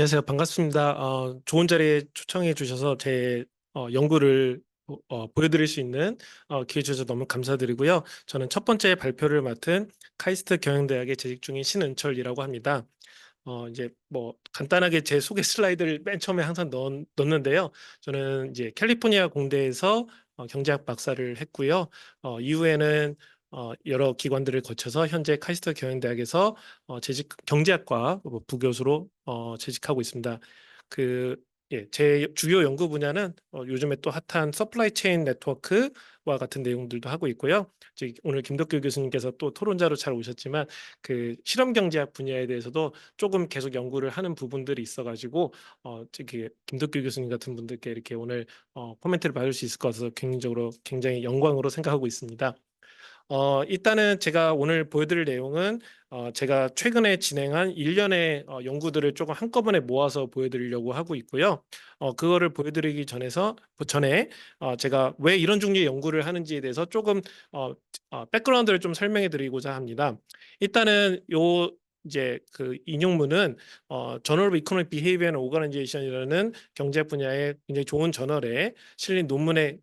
안녕하세요. 반갑습니다. 좋은 자리에 초청해 주셔서 제 연구를 보여드릴 수 있는 기회 주셔서 너무 감사드리고요. 저는 첫 번째 발표를 맡은 카이스트 경영대학에 재직 중인 신은철이라고 합니다. 이제 뭐 간단하게 제 소개 슬라이드를 맨 처음에 항상 넣는데요. 저는 이제 캘리포니아 공대에서 경제학 박사를 했고요. 이후에는 여러 기관들을 거쳐서 현재 카이스트 경영대학에서 재직 경제학과 부교수로 재직하고 있습니다. 그 제 주요 연구 분야는 요즘에 또 핫한 서플라이 체인 네트워크와 같은 내용들도 하고 있고요. 오늘 김덕규 교수님께서 또 토론자로 잘 오셨지만 그 실험 경제학 분야에 대해서도 조금 계속 연구를 하는 부분들이 있어가지고 저기 김덕규 교수님 같은 분들께 이렇게 오늘 코멘트를 받을 수 있을 것 같아서 개인적으로 굉장히 영광으로 생각하고 있습니다. 일단은 제가 오늘 보여드릴 내용은 제가 최근에 진행한 일련의 연구들을 조금 한꺼번에 모아서 보여드리려고 하고 있고요. 그거를 보여드리기 전에 제가 왜 이런 종류의 연구를 하는지에 대해서 조금 백그라운드를 좀 설명해 드리고자 합니다. 일단은 이제 그 인용문은 Journal of Economic Behavior and Organization이라는 경제 분야의 굉장히 좋은 저널에 실린 논문의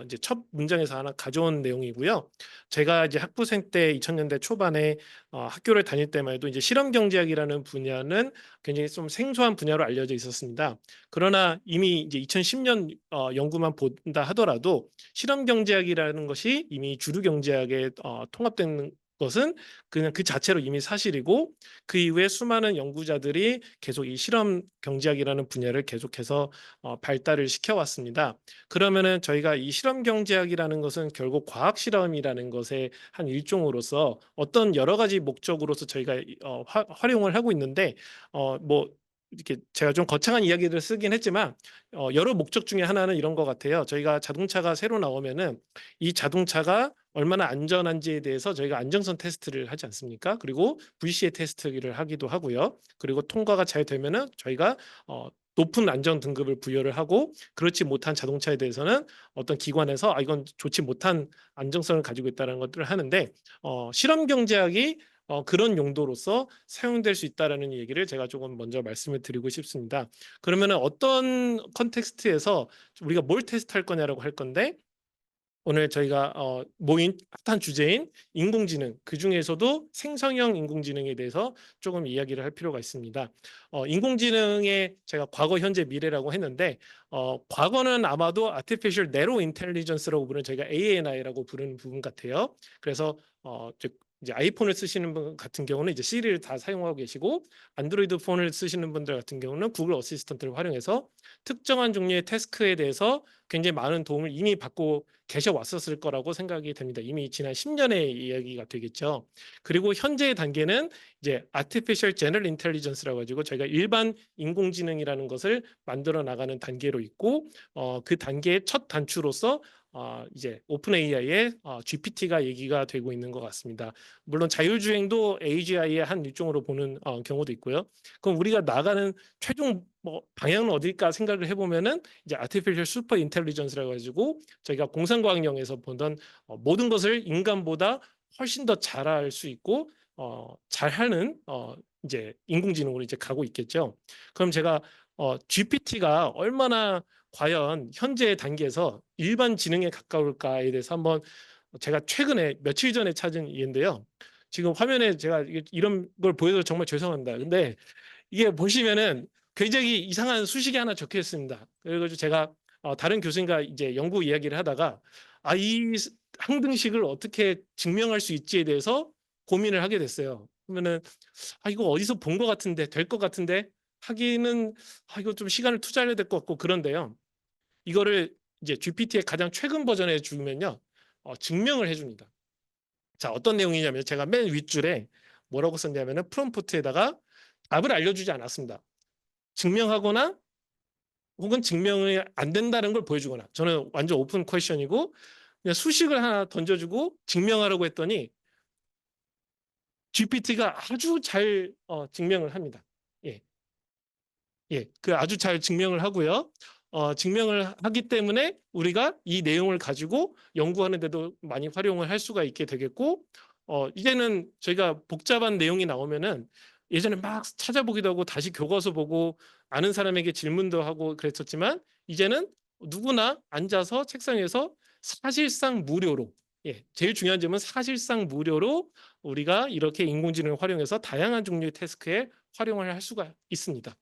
이제 첫 문장에서 하나 가져온 내용이고요. 제가 이제 학부생 때 2000년대 초반에 학교를 다닐 때만 해도 이제 실험 경제학이라는 분야는 굉장히 좀 생소한 분야로 알려져 있었습니다. 그러나 이미 이제 2010년 연구만 본다 하더라도 실험 경제학이라는 것이 이미 주류 경제학에 통합된 것은 그냥 그 자체로 이미 사실이고, 그 이후에 수많은 연구자들이 계속 이 실험 경제학이라는 분야를 계속해서 발달을 시켜왔습니다. 그러면은 저희가 이 실험 경제학이라는 것은 결국 과학 실험이라는 것의 한 일종으로서 어떤 여러 가지 목적으로서 저희가 활용을 하고 있는데, 뭐 이렇게 제가 좀 거창한 이야기를 쓰긴 했지만 여러 목적 중에 하나는 이런 것 같아요. 저희가 자동차가 새로 나오면은 이 자동차가 얼마나 안전한지에 대해서 저희가 안정성 테스트를 하지 않습니까? 그리고 VCA 테스트를 하기도 하고요. 그리고 통과가 잘 되면은 저희가 높은 안전 등급을 부여를 하고, 그렇지 못한 자동차에 대해서는 어떤 기관에서 이건 좋지 못한 안정성을 가지고 있다는 것들을 하는데, 실험 경제학이 그런 용도로서 사용될 수 있다라는 얘기를 제가 조금 먼저 말씀을 드리고 싶습니다. 그러면은 어떤 컨텍스트에서 우리가 뭘 테스트할 거냐라고 할 건데, 오늘 저희가 모인 핫한 주제인 인공지능, 그중에서도 생성형 인공지능에 대해서 조금 이야기를 할 필요가 있습니다. 인공지능의 제가 과거, 현재, 미래라고 했는데, 과거는 아마도 Artificial Narrow Intelligence라고 부르는, 저희가 ANI라고 부르는 부분 같아요. 그래서 이제 아이폰을 쓰시는 분 같은 경우는 이제 시리를 다 사용하고 계시고, 안드로이드 폰을 쓰시는 분들 같은 경우는 구글 어시스턴트를 활용해서 특정한 종류의 태스크에 대해서 굉장히 많은 도움을 이미 받고 계셔 왔었을 거라고 생각이 됩니다. 이미 지난 10년의 이야기가 되겠죠. 그리고 현재의 단계는 이제 Artificial General Intelligence라고 가지고 저희가 일반 인공지능이라는 것을 만들어 나가는 단계로 있고, 그 단계의 첫 단추로서 이제 오픈 AI의 GPT가 얘기가 되고 있는 것 같습니다. 물론 자율주행도 AGI의 한 일종으로 보는 경우도 있고요. 그럼 우리가 나가는 최종 방향은 어딜까 생각을 해보면은 이제 Artificial Super Intelligence라고 가지고 저희가 공상과학령에서 보던 모든 것을 인간보다 훨씬 더 잘할 수 있고 잘하는 이제 인공지능으로 이제 가고 있겠죠. 그럼 제가 GPT가 얼마나 과연 현재 단계에서 일반 지능에 가까울까에 대해서 한번, 제가 최근에 며칠 전에 찾은 예인데요. 지금 화면에 제가 이런 걸 보여서 정말 죄송합니다. 근데 이게 보시면은 굉장히 이상한 수식이 하나 적혀 있습니다. 그래가지고 제가 다른 교수님과 이제 연구 이야기를 하다가 이 항등식을 어떻게 증명할 수 있지에 대해서 고민을 하게 됐어요. 그러면은 이거 어디서 본 것 같은데, 될 것 같은데 하기는 이거 좀 시간을 투자해야 될 것 같고 그런데요. 이거를 이제 GPT의 가장 최근 버전에 주면요, 증명을 해줍니다. 자, 어떤 내용이냐면 제가 맨 윗줄에 뭐라고 썼냐면은 프롬프트에다가 답을 알려주지 않았습니다. 증명하거나 혹은 증명이 안 된다는 걸 보여주거나, 저는 완전 오픈 퀘션이고 그냥 수식을 하나 던져주고 증명하라고 했더니 GPT가 아주 잘 증명을 합니다. 예, 예, 그 아주 잘 증명을 하고요. 증명을 하기 때문에 우리가 이 내용을 가지고 연구하는 데도 많이 활용을 할 수가 있게 되겠고, 이제는 저희가 복잡한 내용이 나오면은 예전에 막 찾아보기도 하고 다시 교과서 보고 아는 사람에게 질문도 하고 그랬었지만 이제는 누구나 앉아서 책상 위에서 사실상 무료로 제일 중요한 점은 사실상 무료로 우리가 이렇게 인공지능을 활용해서 다양한 종류의 태스크에 활용을 할 수가 있습니다.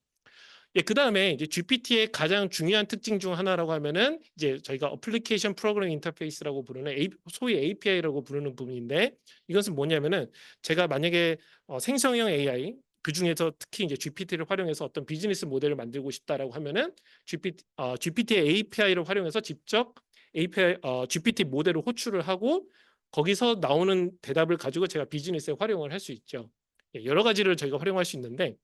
그다음에 이제 GPT의 가장 중요한 특징 중 하나라고 하면은 이제 저희가 어플리케이션 프로그래밍 인터페이스라고 부르는 소위 API라고 부르는 부분인데 이것은 뭐냐면은 제가 만약에 생성형 AI 그중에서 특히 이제 GPT를 활용해서 어떤 비즈니스 모델을 만들고 싶다라고 하면은 GPT의 API를 활용해서 직접 GPT 모델을 호출을 하고 거기서 나오는 대답을 가지고 제가 비즈니스에 활용을 할 수 있죠. 여러 가지를 저희가 활용할 수 있는데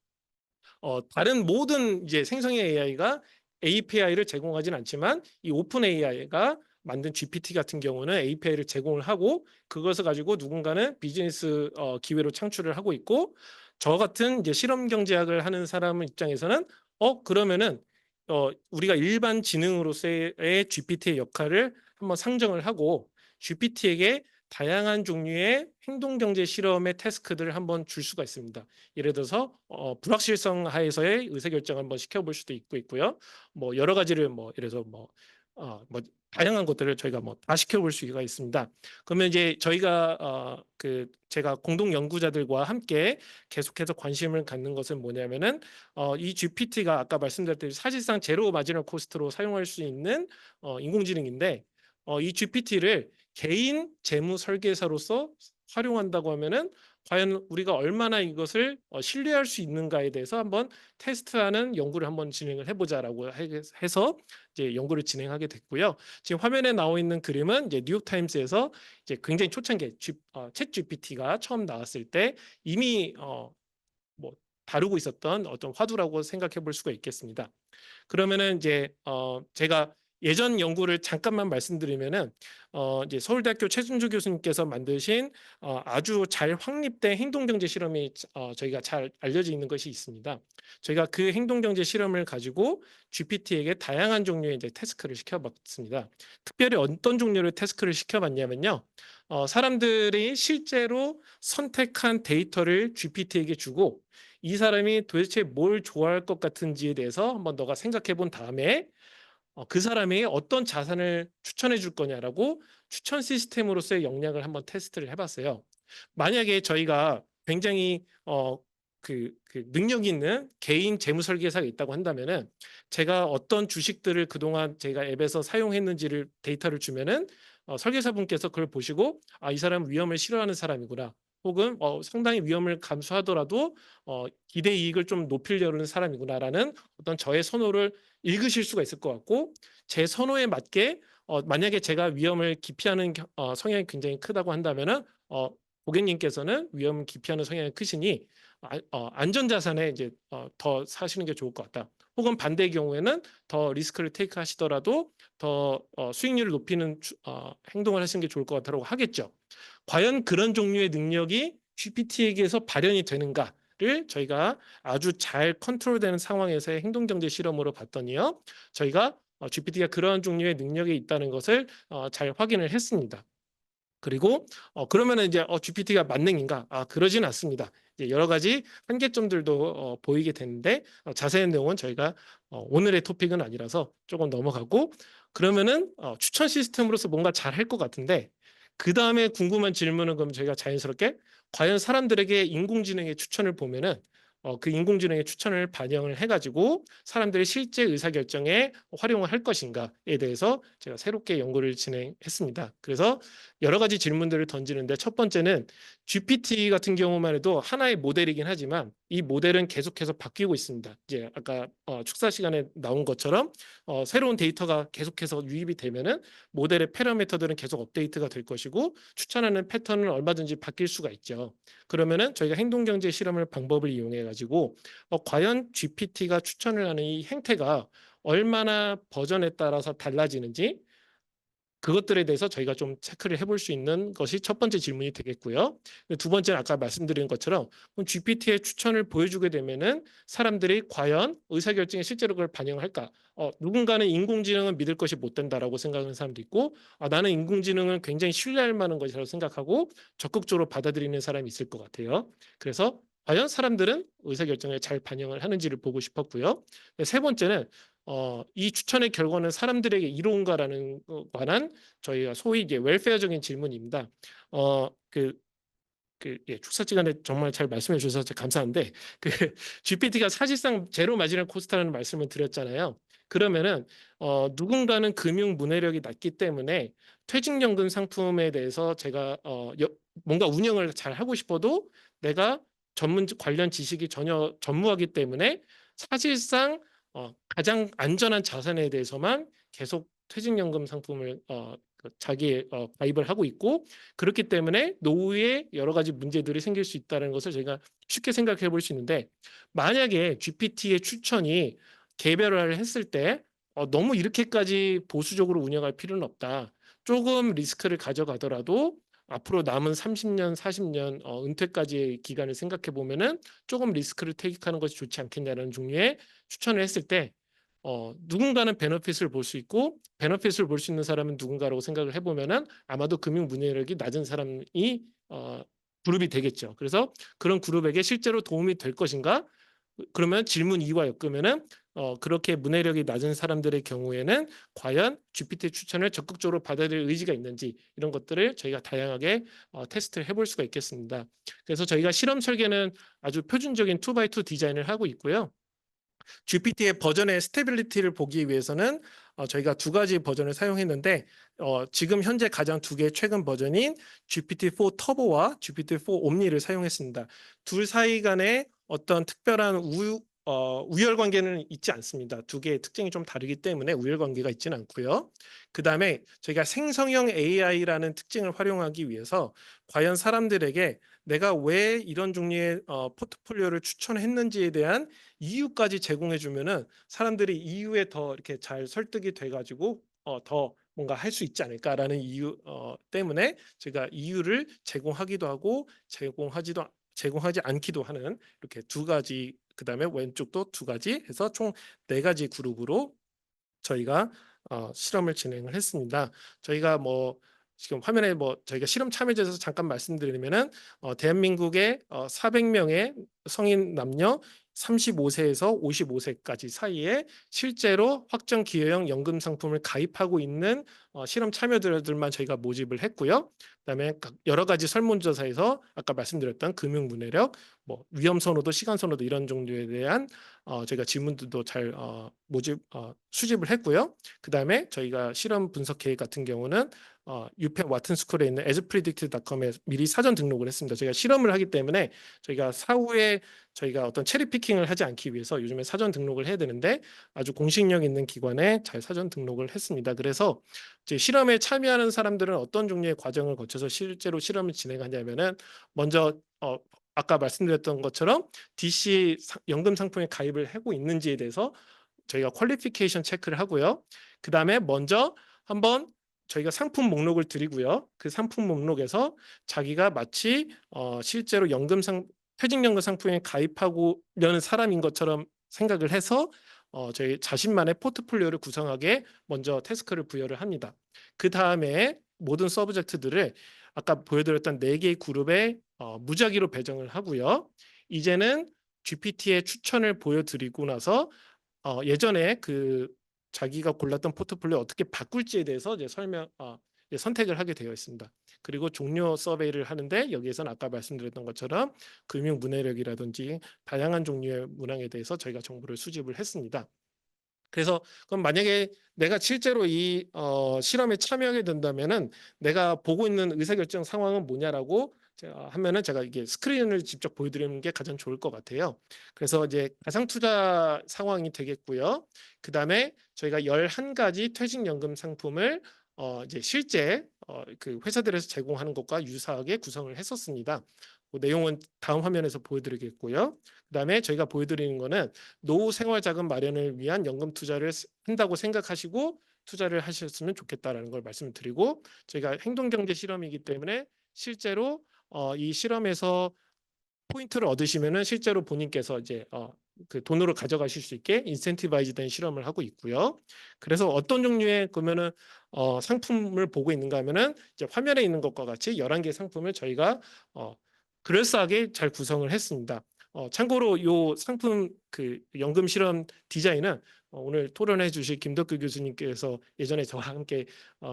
다른 모든 이제 생성형 AI가 API를 제공하진 않지만 이 오픈 AI가 만든 GPT 같은 경우는 API를 제공을 하고 그것을 가지고 누군가는 비즈니스 기회로 창출을 하고 있고 저 같은 이제 실험 경제학을 하는 사람 입장에서는 그러면은 우리가 일반 지능으로서의 GPT의 역할을 한번 상정을 하고 GPT에게 다양한 종류의 행동 경제 실험의 태스크들을 한번 줄 수가 있습니다. 예를 들어서 불확실성 하에서의 의사결정을 한번 시켜볼 수도 있고요. 뭐 여러 가지를 뭐 예를 들어서 뭐 다양한 것들을 저희가 뭐 다 시켜볼 수가 있습니다. 그러면 이제 저희가 제가 공동 연구자들과 함께 계속해서 관심을 갖는 것은 뭐냐면은 이 GPT가 아까 말씀드렸듯이 사실상 제로 마지널 코스트로 사용할 수 있는 인공지능인데 이 GPT를 개인 재무 설계사로서 활용한다고 하면은 과연 우리가 얼마나 이것을 신뢰할 수 있는가에 대해서 한번 테스트하는 연구를 한번 진행을 해보자라고 해서 이제 연구를 진행하게 됐고요. 지금 화면에 나와 있는 그림은 이제 뉴욕타임스에서 이제 굉장히 초창기 챗 GPT가 처음 나왔을 때 이미 뭐 다루고 있었던 어떤 화두라고 생각해 볼 수가 있겠습니다. 그러면은 이제 제가 예전 연구를 잠깐만 말씀드리면은 이제 서울대학교 최준주 교수님께서 만드신 아주 잘 확립된 행동경제 실험이 저희가 잘 알려져 있는 것이 있습니다. 저희가 그 행동경제 실험을 가지고 GPT에게 다양한 종류의 이제 태스크를 시켜봤습니다. 특별히 어떤 종류의 태스크를 시켜봤냐면요. 사람들이 실제로 선택한 데이터를 GPT에게 주고 이 사람이 도대체 뭘 좋아할 것 같은지에 대해서 한번 너가 생각해 본 다음에 그 사람이 어떤 자산을 추천해 줄 거냐라고 추천 시스템으로서의 역량을 한번 테스트를 해봤어요. 만약에 저희가 굉장히 그 능력 있는 개인 재무 설계사가 있다고 한다면은 제가 어떤 주식들을 그동안 제가 앱에서 사용했는지를 데이터를 주면은 설계사분께서 그걸 보시고 이 사람은 위험을 싫어하는 사람이구나. 혹은 상당히 위험을 감수하더라도 기대 이익을 좀 높이려는 사람이구나라는 어떤 저의 선호를 읽으실 수가 있을 것 같고 제 선호에 맞게 만약에 제가 위험을 기피하는 성향이 굉장히 크다고 한다면은 고객님께서는 위험을 기피하는 성향이 크시니 안전자산에 이제 더 사시는 게 좋을 것 같다. 혹은 반대의 경우에는 더 리스크를 테이크 하시더라도 더 수익률을 높이는 행동을 하시는 게 좋을 것 같다고 하겠죠. 과연 그런 종류의 능력이 GPT에게서 발현이 되는가를 저희가 아주 잘 컨트롤되는 상황에서의 행동경제 실험으로 봤더니요. 저희가 GPT가 그러한 종류의 능력이 있다는 것을 잘 확인을 했습니다. 그리고 그러면은 이제 GPT가 만능인가? 그러진 않습니다. 이제 여러 가지 한계점들도 보이게 되는데 자세한 내용은 저희가 오늘의 토픽은 아니라서 조금 넘어가고 그러면은 추천 시스템으로서 뭔가 잘 할 것 같은데 그 다음에 궁금한 질문은 그럼 저희가 자연스럽게 과연 사람들에게 인공지능의 추천을 보면은 그 인공지능의 추천을 반영을 해가지고 사람들의 실제 의사결정에 활용을 할 것인가에 대해서 제가 새롭게 연구를 진행했습니다. 그래서 여러 가지 질문들을 던지는데 첫 번째는 GPT 같은 경우만 해도 하나의 모델이긴 하지만 이 모델은 계속해서 바뀌고 있습니다. 이제 아까 축사 시간에 나온 것처럼 새로운 데이터가 계속해서 유입이 되면은 모델의 패러미터들은 계속 업데이트가 될 것이고 추천하는 패턴은 얼마든지 바뀔 수가 있죠. 그러면은 저희가 행동경제 실험을 방법을 이용해 가지고 과연 GPT가 추천을 하는 이 행태가 얼마나 버전에 따라서 달라지는지 그것들에 대해서 저희가 좀 체크를 해볼 수 있는 것이 첫 번째 질문이 되겠고요. 두 번째는 아까 말씀드린 것처럼 GPT의 추천을 보여주게 되면은 사람들이 과연 의사결정에 실제로 그걸 반영할까? 누군가는 인공지능은 믿을 것이 못 된다라고 생각하는 사람도 있고 나는 인공지능은 굉장히 신뢰할 만한 것이라고 생각하고 적극적으로 받아들이는 사람이 있을 것 같아요. 그래서 과연 사람들은 의사결정에 잘 반영을 하는지를 보고 싶었고요. 세 번째는 이 추천의 결과는 사람들에게 이로운가라는 관한 저희가 소위 이제 웰페어적인 질문입니다. 그 예, 축사 시간에 정말 잘 말씀해 주셔서 감사한데 그 GPT가 사실상 제로 마지널 코스트라는 말씀을 드렸잖아요. 그러면은 누군가는 금융 문해력이 낮기 때문에 퇴직연금 상품에 대해서 제가 뭔가 운영을 잘 하고 싶어도 내가 전문 관련 지식이 전혀 전무하기 때문에 사실상 가장 안전한 자산에 대해서만 계속 퇴직연금 상품을 자기의 가입을 하고 있고 그렇기 때문에 노후에 여러 가지 문제들이 생길 수 있다는 것을 저희가 쉽게 생각해 볼 수 있는데 만약에 GPT의 추천이 개별화를 했을 때 너무 이렇게까지 보수적으로 운영할 필요는 없다. 조금 리스크를 가져가더라도 앞으로 남은 30년, 40년 은퇴까지의 기간을 생각해 보면은 조금 리스크를 택하는 것이 좋지 않겠냐는 종류의 추천을 했을 때 누군가는 베너핏을 볼 수 있고 베너핏을 볼 수 있는 사람은 누군가라고 생각을 해보면은 아마도 금융 문해력이 낮은 사람이 그룹이 되겠죠. 그래서 그런 그룹에게 실제로 도움이 될 것인가? 그러면 질문 2와 엮으면은 그렇게 문해력이 낮은 사람들의 경우에는 과연 GPT 추천을 적극적으로 받아들일 의지가 있는지 이런 것들을 저희가 다양하게 테스트를 해볼 수가 있겠습니다. 그래서 저희가 실험 설계는 아주 표준적인 2x2 디자인을 하고 있고요. GPT의 버전의 스테빌리티를 보기 위해서는 저희가 두 가지 버전을 사용했는데 지금 현재 가장 두 개의 최근 버전인 GPT-4 터보와 GPT-4 옴니를 사용했습니다. 둘 사이 간에 어떤 특별한 우열 관계는 있지 않습니다. 두 개의 특징이 좀 다르기 때문에 우열 관계가 있지는 않고요. 그 다음에 저희가 생성형 AI라는 특징을 활용하기 위해서 과연 사람들에게 내가 왜 이런 종류의 포트폴리오를 추천했는지에 대한 이유까지 제공해 주면은 사람들이 이유에 더 이렇게 잘 설득이 돼 가지고 더 뭔가 할 수 있지 않을까라는 이유 때문에 제가 이유를 제공하기도 하고 제공하지 않기도 하는 이렇게 두 가지 그다음에 왼쪽도 두 가지 해서 총 네 가지 그룹으로 저희가 실험을 진행을 했습니다. 저희가 뭐 지금 화면에 뭐 저희가 실험 참여자에서 잠깐 말씀드리면은 대한민국의 400명의 성인 남녀 35세에서 55세까지 사이에 실제로 확정 기여형 연금 상품을 가입하고 있는 실험 참여자들만 저희가 모집을 했고요. 그다음에 여러 가지 설문조사에서 아까 말씀드렸던 금융 문해력, 뭐 위험 선호도, 시간 선호도 이런 종류에 대한 저희가 질문들도 잘 수집을 했고요. 그다음에 저희가 실험 분석 계획 같은 경우는 유펜 와튼 스쿨에 있는 asPredicted.com에 미리 사전 등록을 했습니다. 저희가 실험을 하기 때문에 저희가 사후에 저희가 어떤 체리 피킹을 하지 않기 위해서 요즘에 사전 등록을 해야 되는데 아주 공식력 있는 기관에 잘 사전 등록을 했습니다. 그래서 이제 실험에 참여하는 사람들은 어떤 종류의 과정을 거쳐서 실제로 실험을 진행하냐면은 먼저 아까 말씀드렸던 것처럼 DC 연금 상품에 가입을 하고 있는지에 대해서 저희가 퀄리피케이션 체크를 하고요. 그 다음에 먼저 한번 저희가 상품 목록을 드리고요. 그 상품 목록에서 자기가 마치 실제로 퇴직연금 상품에 가입하고려는 사람인 것처럼 생각을 해서 저희 자신만의 포트폴리오를 구성하게 먼저 태스크를 부여를 합니다. 그 다음에 모든 서브젝트들을 아까 보여드렸던 4개의 그룹에 무작위로 배정을 하고요. 이제는 GPT의 추천을 보여드리고 나서 예전에 그 자기가 골랐던 포트폴리오 어떻게 바꿀지에 대해서 이제 선택을 하게 되어 있습니다. 그리고 종료 서베이를 하는데 여기에서는 아까 말씀드렸던 것처럼 금융 문해력이라든지 다양한 종류의 문항에 대해서 저희가 정보를 수집을 했습니다. 그래서 그럼 만약에 내가 실제로 이 실험에 참여하게 된다면은 내가 보고 있는 의사결정 상황은 뭐냐라고 하면은 제가 이게 스크린을 직접 보여드리는 게 가장 좋을 것 같아요. 그래서 이제 가상 투자 상황이 되겠고요. 그 다음에 저희가 11가지 퇴직연금 상품을 이제 실제 그 회사들에서 제공하는 것과 유사하게 구성을 했었습니다. 그 내용은 다음 화면에서 보여드리겠고요. 그다음에 저희가 보여드리는 거는 노후 생활 자금 마련을 위한 연금 투자를 한다고 생각하시고 투자를 하셨으면 좋겠다라는 걸 말씀을 드리고 저희가 행동경제 실험이기 때문에 실제로 이 실험에서 포인트를 얻으시면은 실제로 본인께서 이제 그 돈으로 가져가실 수 있게 인센티바이즈된 실험을 하고 있고요. 그래서 어떤 종류의 그러면은 상품을 보고 있는가 하면은 이제 화면에 있는 것과 같이 11개 상품을 저희가 그럴싸하게 잘 구성을 했습니다. 참고로 요 상품 그 연금 실험 디자인은 오늘 토론해 주실 김덕규 교수님께서 예전에 저와 함께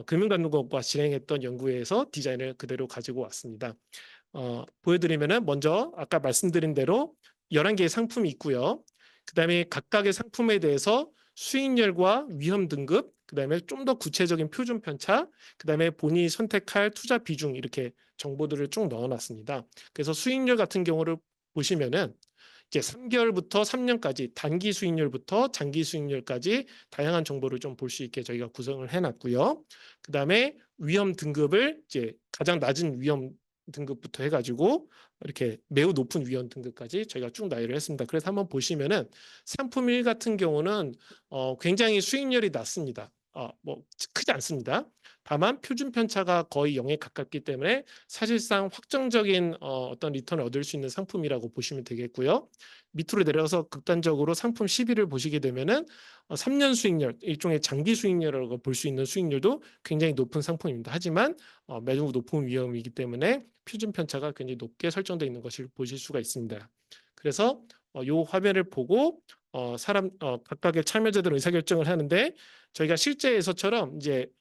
금융감독원과 진행했던 연구에서 디자인을 그대로 가지고 왔습니다. 보여드리면은 먼저 아까 말씀드린 대로 11개의 상품이 있고요. 그다음에 각각의 상품에 대해서 수익률과 위험 등급, 그다음에 좀 더 구체적인 표준 편차, 그다음에 본인이 선택할 투자 비중 이렇게 정보들을 쭉 넣어놨습니다. 그래서 수익률 같은 경우를 보시면은 이제 3개월부터 3년까지 단기 수익률부터 장기 수익률까지 다양한 정보를 좀 볼 수 있게 저희가 구성을 해놨고요. 그다음에 위험 등급을 이제 가장 낮은 위험 등급부터 해가지고 이렇게 매우 높은 위험 등급까지 저희가 쭉 나열을 했습니다. 그래서 한번 보시면은 상품 1 같은 경우는 굉장히 수익률이 낮습니다. 뭐 크지 않습니다. 다만 표준 편차가 거의 0에 가깝기 때문에 사실상 확정적인 어떤 리턴을 얻을 수 있는 상품이라고 보시면 되겠고요. 밑으로 내려서 극단적으로 상품 12를 보시게 되면은 3년 수익률, 일종의 장기 수익률이라고 볼 수 있는 수익률도 굉장히 높은 상품입니다. 하지만 매우 높은 위험이기 때문에 표준 편차가 굉장히 높게 설정되어 있는 것을 보실 수가 있습니다. 그래서 이 화면을 보고 각각의 참여자들은 의사결정을 하는데 저희가 실제에서처럼 이제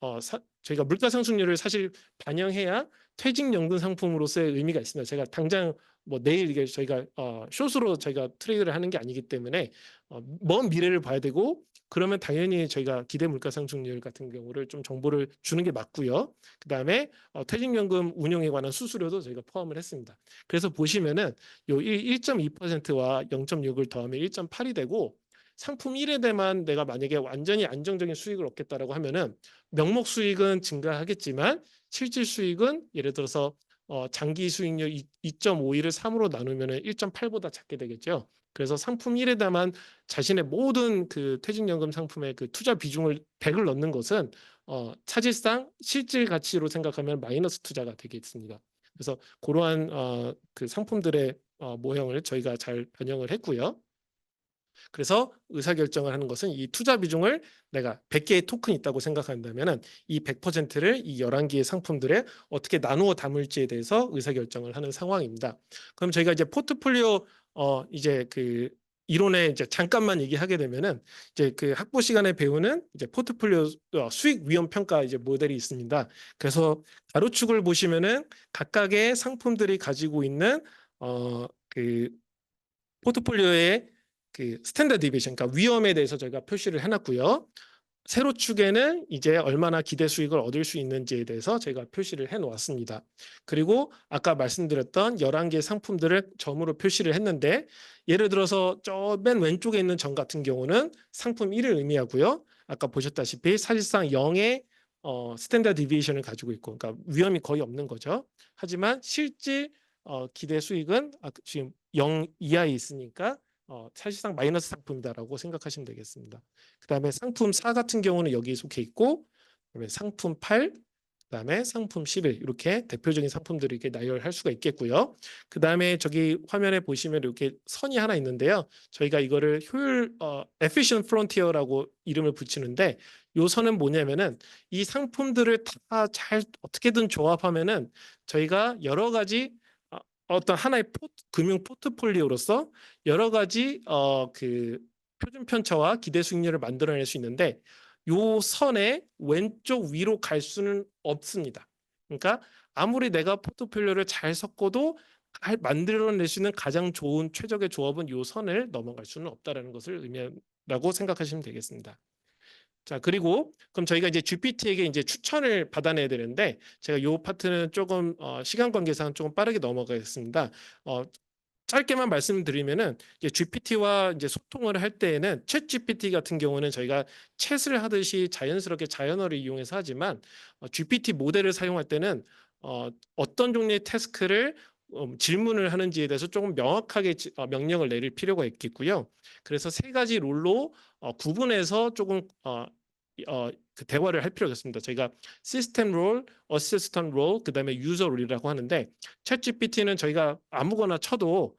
저희가 물가상승률을 사실 반영해야 퇴직연금 상품으로서의 의미가 있습니다. 제가 당장 뭐 내일 이게 저희가 숏으로 저희가 트레이드를 하는 게 아니기 때문에 먼 미래를 봐야 되고 그러면 당연히 저희가 기대 물가상승률 같은 경우를 좀 정보를 주는 게 맞고요. 그다음에 퇴직연금 운용에 관한 수수료도 저희가 포함을 했습니다. 그래서 보시면은 요 1.2%와 0.6을 더하면 1.8이 되고 상품 1에 대만 내가 만약에 완전히 안정적인 수익을 얻겠다라고 하면은 명목 수익은 증가하겠지만 실질 수익은 예를 들어서 장기 수익률 2.51을 3으로 나누면 1.8보다 작게 되겠죠. 그래서 상품 1에 대한 자신의 모든 그 퇴직연금 상품의 그 투자 비중을 100을 넣는 것은 사실상 실질 가치로 생각하면 마이너스 투자가 되겠습니다. 그래서 그러한 그 상품들의 모형을 저희가 잘 반영을 했고요. 그래서 의사결정을 하는 것은 이 투자 비중을 내가 100개의 토큰이 있다고 생각한다면은 이 100%를 이 11개의 상품들에 어떻게 나누어 담을지에 대해서 의사결정을 하는 상황입니다. 그럼 저희가 이제 포트폴리오 이제 그 이론에 이제 잠깐만 얘기하게 되면은 이제 그 학부 시간에 배우는 이제 포트폴리오 수익 위험 평가 이제 모델이 있습니다. 그래서 가로축을 보시면은 각각의 상품들이 가지고 있는 그 포트폴리오의 그 스탠다드 디비에이션, 그러니까 위험에 대해서 저희가 표시를 해놨고요. 세로축에는 이제 얼마나 기대 수익을 얻을 수 있는지에 대해서 저희가 표시를 해 놓았습니다. 그리고 아까 말씀드렸던 11개 상품들을 점으로 표시를 했는데 예를 들어서 저 맨 왼쪽에 있는 점 같은 경우는 상품 1을 의미하고요. 아까 보셨다시피 사실상 0의 스탠다드 디비에이션을 가지고 있고 그러니까 위험이 거의 없는 거죠. 하지만 실질 기대 수익은 지금 0 이하에 있으니까 사실상 마이너스 상품이다라고 생각하시면 되겠습니다. 그다음에 상품 4 같은 경우는 여기 속해 있고 그다음에 상품 8, 그다음에 상품 11 이렇게 대표적인 상품들을 이렇게 나열할 수가 있겠고요. 그다음에 저기 화면에 보시면 이렇게 선이 하나 있는데요. 저희가 이거를 효율 efficient frontier라고 이름을 붙이는데 요 선은 뭐냐면은 이 상품들을 다 잘 어떻게든 조합하면은 저희가 여러 가지 어떤 하나의 금융 포트폴리오로서 여러 가지 그 표준 편차와 기대 수익률을 만들어낼 수 있는데 요 선의 왼쪽 위로 갈 수는 없습니다. 그러니까 아무리 내가 포트폴리오를 잘 섞어도 만들어낼 수 있는 가장 좋은 최적의 조합은 요 선을 넘어갈 수는 없다라는 것을 의미한다고 생각하시면 되겠습니다. 자, 그리고 그럼 저희가 이제 GPT에게 이제 추천을 받아내야 되는데 제가 요 파트는 조금 시간 관계상 조금 빠르게 넘어가겠습니다. 짧게만 말씀드리면은 이제 GPT와 이제 소통을 할 때에는 챗 GPT 같은 경우는 저희가 챗을 하듯이 자연스럽게 자연어를 이용해서 하지만 GPT 모델을 사용할 때는 어떤 종류의 태스크를 질문을 하는지에 대해서 조금 명확하게 명령을 내릴 필요가 있겠고요. 그래서 세 가지 롤로 구분해서 조금 그 대화를 할 필요가 있습니다. 저희가 시스템 롤, 어시스턴트 롤, 그다음에 유저 롤이라고 하는데 챗 GPT는 저희가 아무거나 쳐도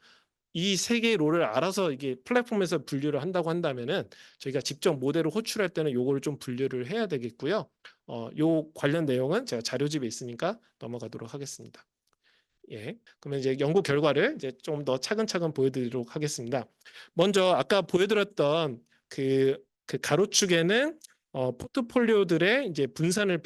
이 세 개의 롤을 알아서 이게 플랫폼에서 분류를 한다고 한다면은 저희가 직접 모델을 호출할 때는 요거를 좀 분류를 해야 되겠고요. 요 관련 내용은 제가 자료집에 있으니까 넘어가도록 하겠습니다. 예. 그러면 이제 연구 결과를 이제 좀 더 차근차근 보여드리도록 하겠습니다. 먼저 아까 보여드렸던 그 가로축에는 포트폴리오들의 이제 분산을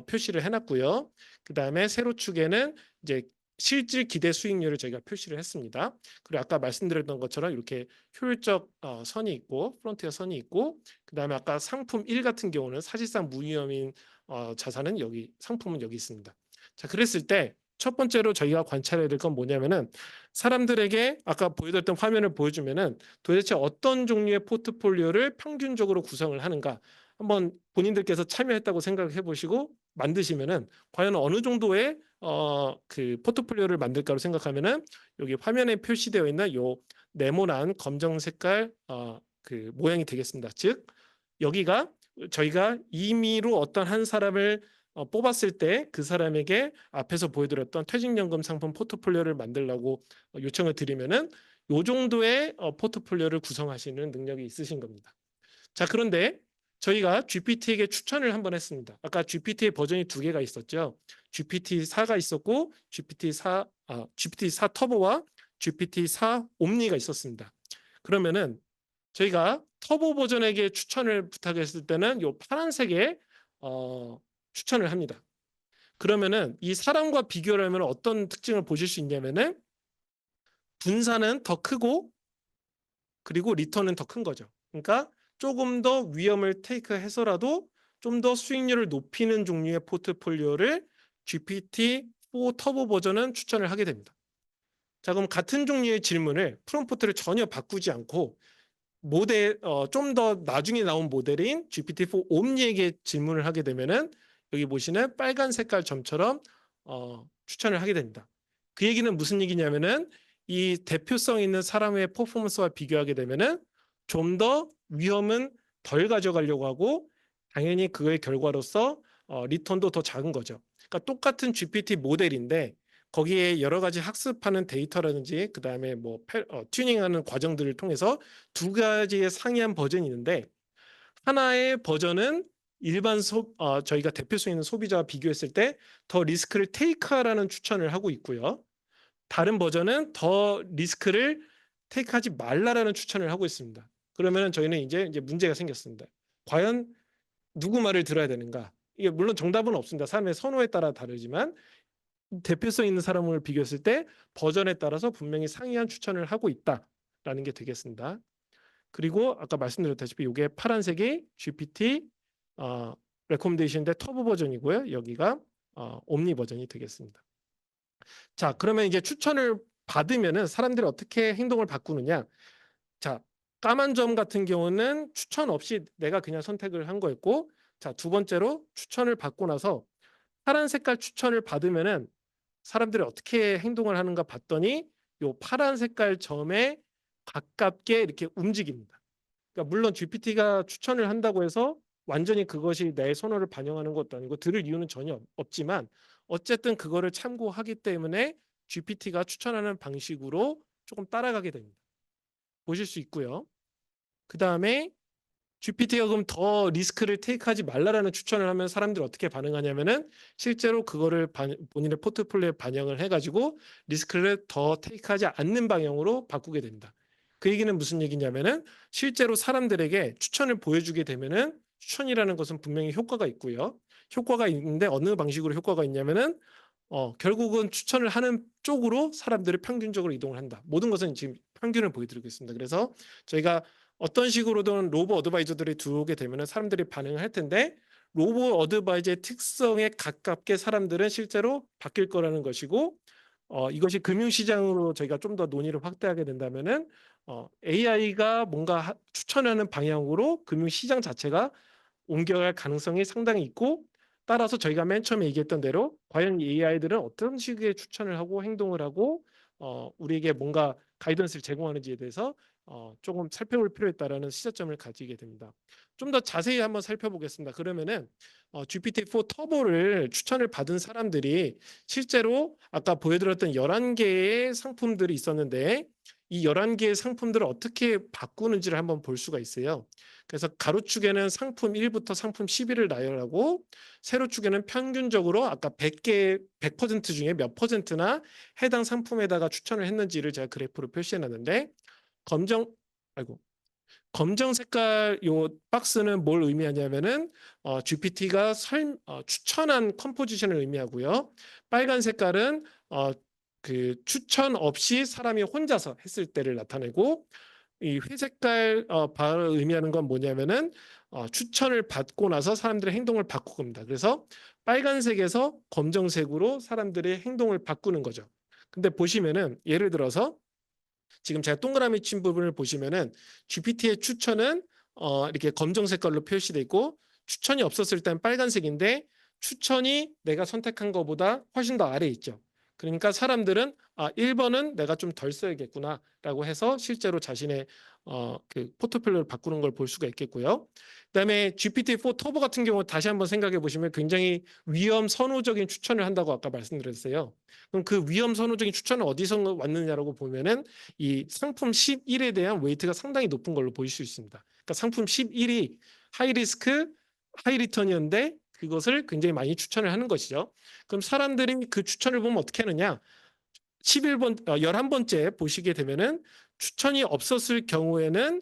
표시를 해놨고요. 그 다음에 세로축에는 이제 실질 기대 수익률을 저희가 표시를 했습니다. 그리고 아까 말씀드렸던 것처럼 이렇게 효율적 선이 있고 프론티어 선이 있고, 그 다음에 아까 상품 1 같은 경우는 사실상 무위험인 자산은 여기, 상품은 여기 있습니다. 자, 그랬을 때 첫 번째로 저희가 관찰해야 될 건 뭐냐면은, 사람들에게 아까 보여드렸던 화면을 보여주면은 도대체 어떤 종류의 포트폴리오를 평균적으로 구성을 하는가, 한번 본인들께서 참여했다고 생각해 보시고 만드시면은 과연 어느 정도의 그 포트폴리오를 만들까로 생각하면은, 여기 화면에 표시되어 있는 요 네모난 검정 색깔 그 모양이 되겠습니다. 즉 여기가 저희가 임의로 어떤 한 사람을 뽑았을 때 그 사람에게 앞에서 보여드렸던 퇴직연금 상품 포트폴리오를 만들라고 요청을 드리면은 요 정도의 포트폴리오를 구성하시는 능력이 있으신 겁니다. 자, 그런데 저희가 GPT에게 추천을 한번 했습니다. 아까 GPT의 버전이 두 개가 있었죠. GPT-4가 있었고 GPT-4 터보와 GPT-4 옴니가 있었습니다. 그러면은 저희가 터보 버전에게 추천을 부탁했을 때는 요 파란색에 추천을 합니다. 그러면은 이 사람과 비교를 하면 어떤 특징을 보실 수 있냐면은, 분산은 더 크고 그리고 리턴은 더 큰 거죠. 그러니까 조금 더 위험을 테이크해서라도 좀 더 수익률을 높이는 종류의 포트폴리오를 GPT-4 터보 버전은 추천을 하게 됩니다. 자, 그럼 같은 종류의 질문을 프롬프트를 전혀 바꾸지 않고 모델 좀 더 나중에 나온 모델인 GPT-4 옴니에게 질문을 하게 되면은 여기 보시는 빨간 색깔 점처럼 추천을 하게 됩니다. 그 얘기는 무슨 얘기냐면은, 이 대표성 있는 사람의 퍼포먼스와 비교하게 되면은 좀 더 위험은 덜 가져가려고 하고, 당연히 그의 결과로서 리턴도 더 작은 거죠. 그러니까 똑같은 GPT 모델인데 거기에 여러 가지 학습하는 데이터라든지 그 다음에 뭐 튜닝하는 과정들을 통해서 두 가지의 상이한 버전이 있는데, 하나의 버전은 일반 저희가 대표성 있는 소비자와 비교했을 때 더 리스크를 테이크하라는 추천을 하고 있고요. 다른 버전은 더 리스크를 테이크하지 말라라는 추천을 하고 있습니다. 그러면 저희는 이제 문제가 생겼습니다. 과연 누구 말을 들어야 되는가? 이게 물론 정답은 없습니다. 사람의 선호에 따라 다르지만 대표성 있는 사람을 비교했을 때 버전에 따라서 분명히 상이한 추천을 하고 있다라는 게 되겠습니다. 그리고 아까 말씀드렸다시피 이게 파란색이 GPT 레코멘데이션인데 터보 버전이고요. 여기가 옴니 버전이 되겠습니다. 자, 그러면 이제 추천을 받으면은 사람들이 어떻게 행동을 바꾸느냐? 자, 까만 점 같은 경우는 추천 없이 내가 그냥 선택을 한 거였고, 자, 두 번째로 추천을 받고 나서 파란 색깔 추천을 받으면은 사람들이 어떻게 행동을 하는가 봤더니 요 파란 색깔 점에 가깝게 이렇게 움직입니다. 그러니까 물론 GPT가 추천을 한다고 해서 완전히 그것이 내 선호를 반영하는 것도 아니고 들을 이유는 전혀 없지만, 어쨌든 그거를 참고하기 때문에 GPT가 추천하는 방식으로 조금 따라가게 됩니다. 보실 수 있고요. 그 다음에 GPT가 그럼 더 리스크를 테이크하지 말라라는 추천을 하면 사람들이 어떻게 반응하냐면은, 실제로 그거를 본인의 포트폴리오에 반영을 해가지고 리스크를 더 테이크하지 않는 방향으로 바꾸게 됩니다. 그 얘기는 무슨 얘기냐면은, 실제로 사람들에게 추천을 보여주게 되면은 추천이라는 것은 분명히 효과가 있고요. 효과가 있는데 어느 방식으로 효과가 있냐면은 결국은 추천을 하는 쪽으로 사람들이 평균적으로 이동을 한다. 모든 것은 지금 평균을 보여드리고 있습니다. 그래서 저희가 어떤 식으로든 로보 어드바이저들이 들어오게 되면 사람들이 반응을 할 텐데, 로보 어드바이저의 특성에 가깝게 사람들은 실제로 바뀔 거라는 것이고, 이것이 금융시장으로 저희가 좀 더 논의를 확대하게 된다면은 AI가 뭔가 추천하는 방향으로 금융시장 자체가 옮겨갈 가능성이 상당히 있고, 따라서 저희가 맨 처음에 얘기했던 대로 과연 이 AI들은 어떤 식의 추천을 하고 행동을 하고 우리에게 뭔가 가이던스를 제공하는지에 대해서 조금 살펴볼 필요가 있다라는 시사점을 가지게 됩니다. 좀 더 자세히 한번 살펴보겠습니다. 그러면은 GPT-4 터보를 추천을 받은 사람들이 실제로 아까 보여드렸던 11개의 상품들이 있었는데, 이 11개의 상품들을 어떻게 바꾸는지를 한번 볼 수가 있어요. 그래서 가로축에는 상품 1부터 상품 11을 나열하고, 세로축에는 평균적으로 아까 100개 100% 중에 몇 퍼센트나 해당 상품에다가 추천을 했는지를 제가 그래프로 표시해 놨는데 검정 아이고 검정 색깔 요 박스는 뭘 의미하냐면은 GPT가 추천한 컴포지션을 의미하고요. 빨간 색깔은 그 추천 없이 사람이 혼자서 했을 때를 나타내고 이 회색깔 바를 의미하는 건 뭐냐면은 추천을 받고 나서 사람들의 행동을 바꾸고입니다. 그래서 빨간색에서 검정색으로 사람들의 행동을 바꾸는 거죠. 근데 보시면은 예를 들어서 지금 제가 동그라미 친 부분을 보시면은 GPT의 추천은 이렇게 검정 색깔로 표시돼 있고 추천이 없었을 땐 빨간색인데 추천이 내가 선택한 것보다 훨씬 더 아래에 있죠. 그러니까 사람들은 1번은 내가 좀 덜 써야겠구나라고 해서 실제로 자신의 그 포트폴리오를 바꾸는 걸 볼 수가 있겠고요. 그다음에 GPT-4 터보 같은 경우 다시 한번 생각해 보시면 굉장히 위험 선호적인 추천을 한다고 아까 말씀드렸어요. 그럼 그 위험 선호적인 추천은 어디서 왔느냐라고 보면은 이 상품 11에 대한 웨이트가 상당히 높은 걸로 보일 수 있습니다. 그러니까 상품 11이 하이 리스크, 하이 리턴이었는데 그것을 굉장히 많이 추천을 하는 것이죠. 그럼 사람들이 그 추천을 보면 어떻게 하느냐? 11번째 보시게 되면은 추천이 없었을 경우에는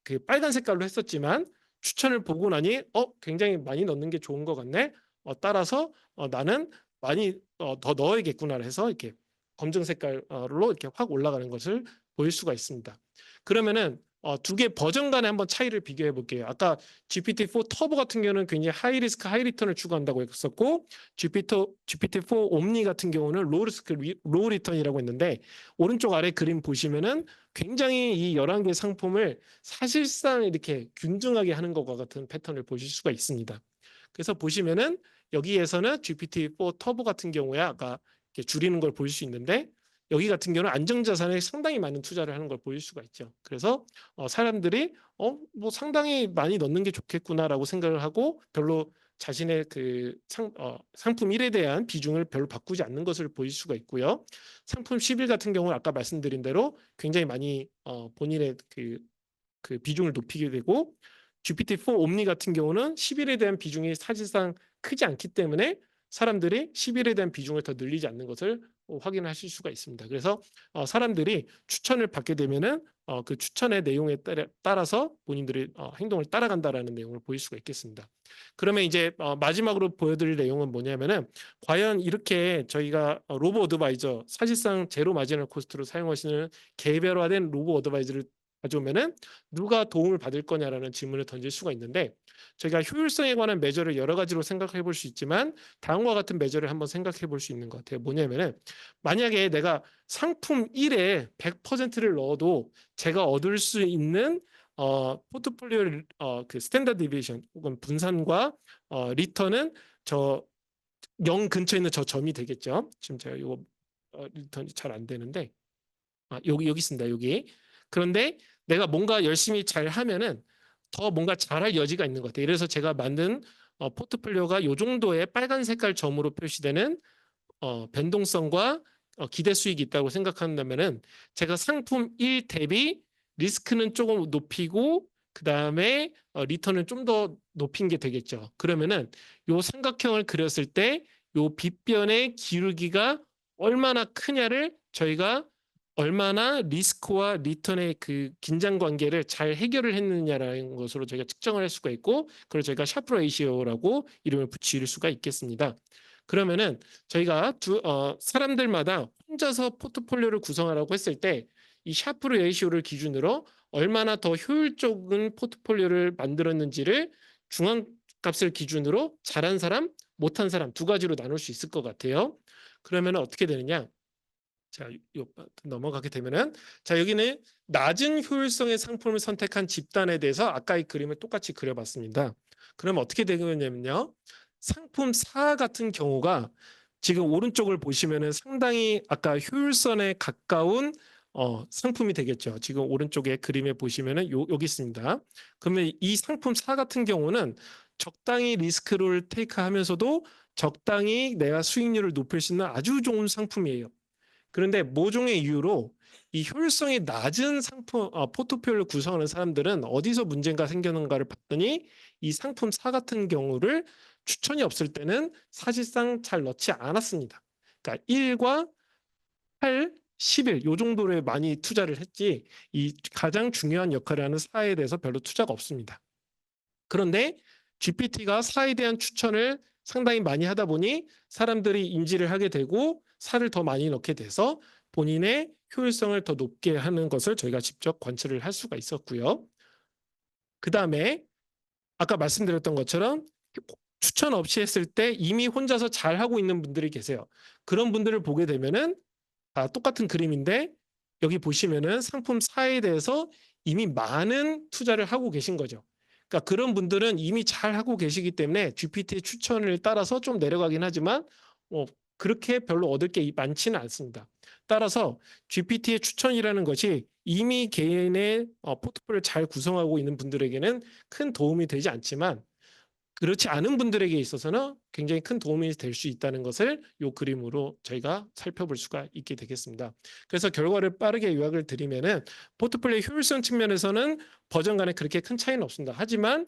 그 빨간 색깔로 했었지만 추천을 보고 나니 굉장히 많이 넣는 게 좋은 것 같네. 따라서 나는 많이 더 넣어야겠구나 해서 이렇게 검정 색깔로 이렇게 확 올라가는 것을 보일 수가 있습니다. 그러면은 두 개 버전 간의 한번 차이를 비교해 볼게요. 아까 GPT-4 터보 같은 경우는 굉장히 하이 리스크 하이 리턴을 추구한다고 했었고 GPT-4 옴니 같은 경우는 로우 리스크 로우 리턴이라고 했는데 오른쪽 아래 그림 보시면은 굉장히 이 11개 상품을 사실상 이렇게 균등하게 하는 것과 같은 패턴을 보실 수가 있습니다. 그래서 보시면은 여기에서는 GPT-4 터보 같은 경우에 아까 이렇게 줄이는 걸 볼 수 있는데 여기 같은 경우는 안정자산에 상당히 많은 투자를 하는 걸 보일 수가 있죠. 그래서 사람들이 뭐 상당히 많이 넣는 게 좋겠구나라고 생각을 하고 별로 자신의 그 상품 1에 대한 비중을 별로 바꾸지 않는 것을 보일 수가 있고요. 상품 11 같은 경우는 아까 말씀드린 대로 굉장히 많이 본인의 그 비중을 높이게 되고 GPT-4 옴니 같은 경우는 11에 대한 비중이 사실상 크지 않기 때문에 사람들이 11에 대한 비중을 더 늘리지 않는 것을 확인하실 수가 있습니다. 그래서 사람들이 추천을 받게 되면은 그 추천의 내용에 따라서 본인들의 행동을 따라간다라는 내용을 보일 수가 있겠습니다. 그러면 이제 마지막으로 보여드릴 내용은 뭐냐면은 과연 이렇게 저희가 로보 어드바이저 사실상 제로 마지널 코스트로 사용하시는 개별화된 로보 어드바이저를 가져오면은 누가 도움을 받을 거냐라는 질문을 던질 수가 있는데 저희가 효율성에 관한 매저를 여러 가지로 생각해 볼 수 있지만 다음과 같은 매저를 한번 생각해 볼 수 있는 것 같아요. 뭐냐면은 만약에 내가 상품 1에 100%를 넣어도 제가 얻을 수 있는 포트폴리오 그 스탠다드 디비에이션 혹은 분산과 리턴은 저 0 근처에 있는 저 점이 되겠죠. 지금 제가 이거 리턴이 잘 안 되는데 여기 있습니다. 여기. 그런데 내가 뭔가 열심히 잘 하면은 더 뭔가 잘할 여지가 있는 것 같아요. 그래서 제가 만든 포트폴리오가 이 정도의 빨간 색깔 점으로 표시되는 변동성과 기대 수익이 있다고 생각한다면은 제가 상품 1 대비 리스크는 조금 높이고 그 다음에 리턴을 좀 더 높인 게 되겠죠. 그러면은 요 삼각형을 그렸을 때 요 빗변의 기울기가 얼마나 크냐를 저희가 얼마나 리스크와 리턴의 그 긴장 관계를 잘 해결을 했느냐라는 것으로 저희가 측정을 할 수가 있고 그걸 저희가 샤프 레이시오라고 이름을 붙일 수가 있겠습니다. 그러면은 저희가 사람들마다 혼자서 포트폴리오를 구성하라고 했을 때 이 샤프 레이시오를 기준으로 얼마나 더 효율적인 포트폴리오를 만들었는지를 중앙값을 기준으로 잘한 사람, 못한 사람 두 가지로 나눌 수 있을 것 같아요. 그러면 어떻게 되느냐? 자, 넘어가게 되면은 자 여기는 낮은 효율성의 상품을 선택한 집단에 대해서 아까의 그림을 똑같이 그려봤습니다. 그럼 어떻게 되느냐면요. 상품 4 같은 경우가 지금 오른쪽을 보시면은 상당히 아까 효율성에 가까운 상품이 되겠죠. 지금 오른쪽에 그림에 보시면은 여기 있습니다. 그러면 이 상품 4 같은 경우는 적당히 리스크를 테이크하면서도 적당히 내가 수익률을 높일 수 있는 아주 좋은 상품이에요. 그런데 모종의 이유로 이 효율성이 낮은 상품 포트폴리오를 구성하는 사람들은 어디서 문제가 생기는가를 봤더니 이 상품 4 같은 경우를 추천이 없을 때는 사실상 잘 넣지 않았습니다. 그러니까 1과 8, 11 요 정도를 많이 투자를 했지 이 가장 중요한 역할을 하는 4에 대해서 별로 투자가 없습니다. 그런데 GPT가 4에 대한 추천을 상당히 많이 하다 보니 사람들이 인지를 하게 되고 4를 더 많이 넣게 돼서 본인의 효율성을 더 높게 하는 것을 저희가 직접 관찰을 할 수가 있었고요. 그다음에 아까 말씀드렸던 것처럼 추천 없이 했을 때 이미 혼자서 잘하고 있는 분들이 계세요. 그런 분들을 보게 되면은 똑같은 그림인데 여기 보시면은 상품 4에 대해서 이미 많은 투자를 하고 계신 거죠. 그러니까 그런 분들은 이미 잘하고 계시기 때문에 GPT의 추천을 따라서 좀 내려가긴 하지만 그렇게 별로 얻을 게 많지는 않습니다. 따라서 GPT의 추천이라는 것이 이미 개인의 포트폴리오를 잘 구성하고 있는 분들에게는 큰 도움이 되지 않지만 그렇지 않은 분들에게 있어서는 굉장히 큰 도움이 될 수 있다는 것을 이 그림으로 저희가 살펴볼 수가 있게 되겠습니다. 그래서 결과를 빠르게 요약을 드리면은 포트폴리오 효율성 측면에서는 버전 간에 그렇게 큰 차이는 없습니다. 하지만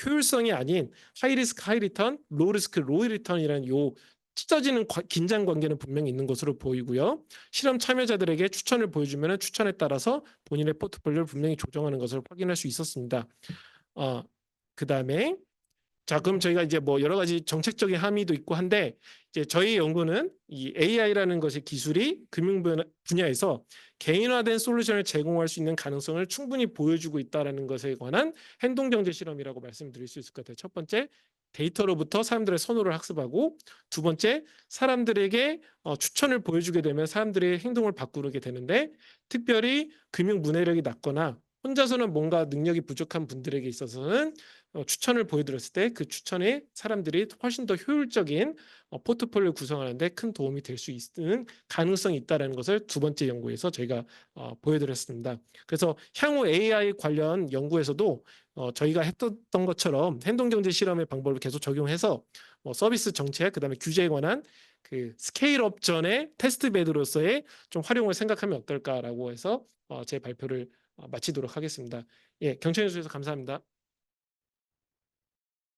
효율성이 아닌 하이 리스크 하이 리턴, 로우 리스크 로우 리턴이라는 요 찢어지는 긴장 관계는 분명히 있는 것으로 보이고요. 실험 참여자들에게 추천을 보여주면 추천에 따라서 본인의 포트폴리오를 분명히 조정하는 것을 확인할 수 있었습니다. 그다음에 자, 그럼 저희가 이제 뭐 여러 가지 정책적인 함의도 있고 한데 이제 저희 연구는 이 AI라는 것의 기술이 금융 분야에서 개인화된 솔루션을 제공할 수 있는 가능성을 충분히 보여주고 있다는 것에 관한 행동경제 실험이라고 말씀드릴 수 있을 것 같아요. 첫 번째, 데이터로부터 사람들의 선호를 학습하고 두 번째, 사람들에게 추천을 보여주게 되면 사람들의 행동을 바꾸게 되는데 특별히 금융 문해력이 낮거나 혼자서는 뭔가 능력이 부족한 분들에게 있어서는 추천을 보여드렸을 때 그 추천에 사람들이 훨씬 더 효율적인 포트폴리오 구성하는데 큰 도움이 될 수 있는 가능성이 있다는 것을 두 번째 연구에서 저희가 보여드렸습니다. 그래서 향후 AI 관련 연구에서도 저희가 했던 것처럼 행동경제 실험의 방법을 계속 적용해서 서비스 정책, 그다음에 규제에 관한 그 스케일업 전의 테스트 베드로서의 좀 활용을 생각하면 어떨까라고 해서 제 발표를 마치도록 하겠습니다. 예, 경청해 주셔서 감사합니다.